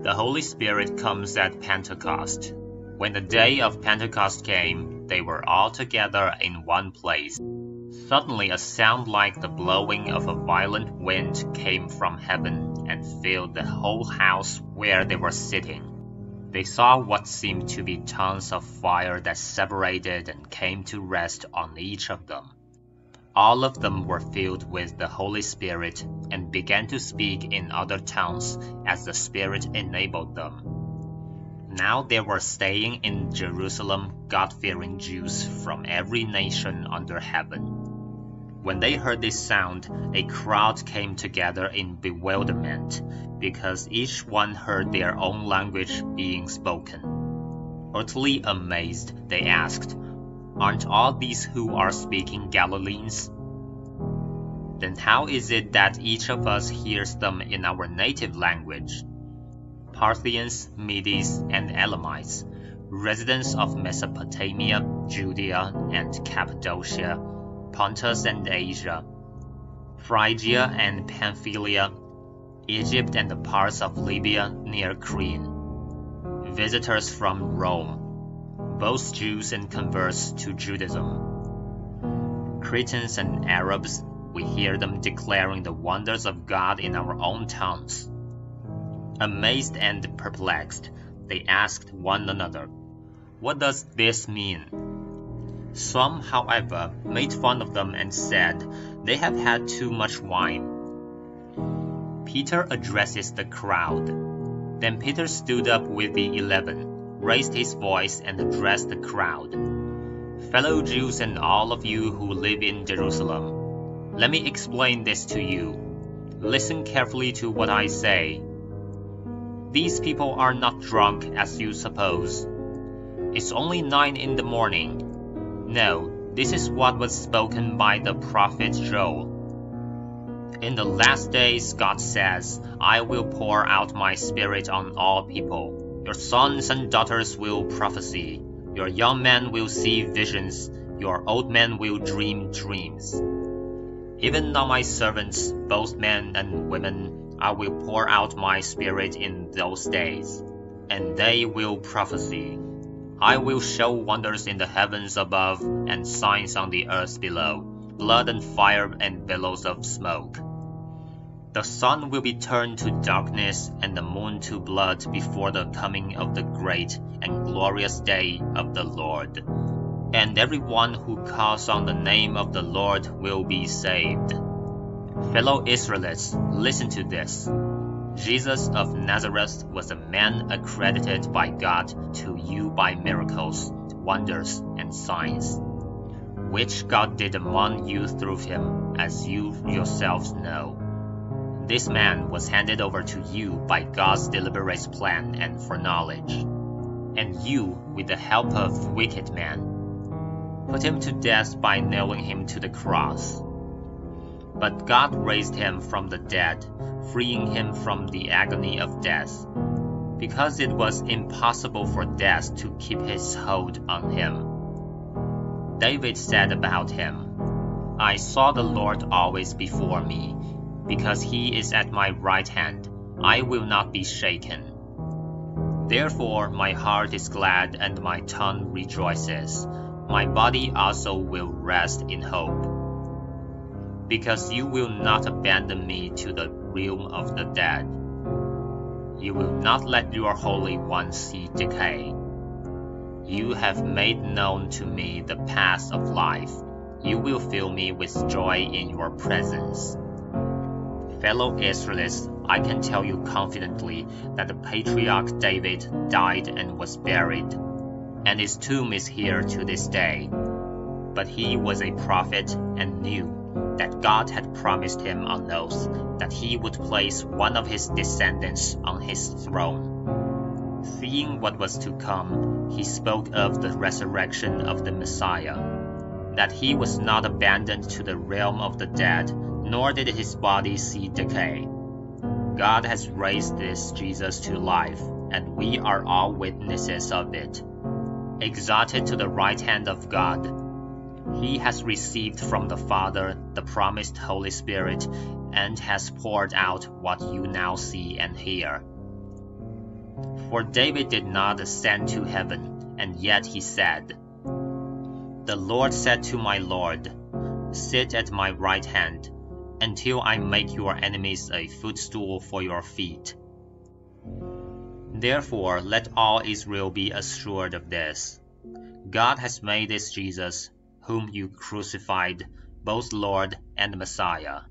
The Holy Spirit comes at Pentecost. When the day of Pentecost came, they were all together in one place. Suddenly a sound like the blowing of a violent wind came from heaven and filled the whole house where they were sitting. They saw what seemed to be tongues of fire that separated and came to rest on each of them. All of them were filled with the Holy Spirit and began to speak in other tongues as the Spirit enabled them. Now there were staying in Jerusalem God-fearing Jews from every nation under heaven. When they heard this sound, a crowd came together in bewilderment, because each one heard their own language being spoken. Utterly amazed, they asked, "Aren't all these who are speaking Galileans? Then how is it that each of us hears them in our native language?" Parthians, Medes, and Elamites, residents of Mesopotamia, Judea and Cappadocia, Pontus and Asia, Phrygia and Pamphylia, Egypt and the parts of Libya near Cyrene, visitors from Rome, both Jews and converts to Judaism, Cretans and Arabs, we hear them declaring the wonders of God in our own tongues. Amazed and perplexed, they asked one another, "What does this mean?" Some, however, made fun of them and said, "They have had too much wine." Peter addresses the crowd. Then Peter stood up with the 11, raised his voice and addressed the crowd. "Fellow Jews and all of you who live in Jerusalem, let me explain this to you. Listen carefully to what I say. These people are not drunk as you suppose. It's only 9 in the morning. No, this is what was spoken by the prophet Joel. In the last days, God says, I will pour out my spirit on all people. Your sons and daughters will prophesy. Your young men will see visions. Your old men will dream dreams. Even on my servants, both men and women, I will pour out my spirit in those days, and they will prophesy. I will show wonders in the heavens above and signs on the earth below, blood and fire and billows of smoke. The sun will be turned to darkness and the moon to blood before the coming of the great and glorious day of the Lord. And everyone who calls on the name of the Lord will be saved. Fellow Israelites, listen to this. Jesus of Nazareth was a man accredited by God to you by miracles, wonders, and signs, which God did among you through him, as you yourselves know. This man was handed over to you by God's deliberate plan and foreknowledge, and you, with the help of wicked men, put him to death by nailing him to the cross. But God raised him from the dead, freeing him from the agony of death, because it was impossible for death to keep his hold on him. David said about him, I saw the Lord always before me, because he is at my right hand, I will not be shaken. Therefore my heart is glad and my tongue rejoices. My body also will rest in hope. Because you will not abandon me to the realm of the dead. You will not let your Holy One see decay. You have made known to me the path of life. You will fill me with joy in your presence. Fellow Israelites, I can tell you confidently that the patriarch David died and was buried, and his tomb is here to this day. But he was a prophet and knew that God had promised him on oath that he would place one of his descendants on his throne. Seeing what was to come, he spoke of the resurrection of the Messiah, that he was not abandoned to the realm of the dead, nor did his body see decay. God has raised this Jesus to life, and we are all witnesses of it. Exalted to the right hand of God, he has received from the Father the promised Holy Spirit and has poured out what you now see and hear. For David did not ascend to heaven, and yet he said, The Lord said to my Lord, Sit at my right hand, until I make your enemies a footstool for your feet. Therefore let all Israel be assured of this. God has made this Jesus, whom you crucified, both Lord and Messiah.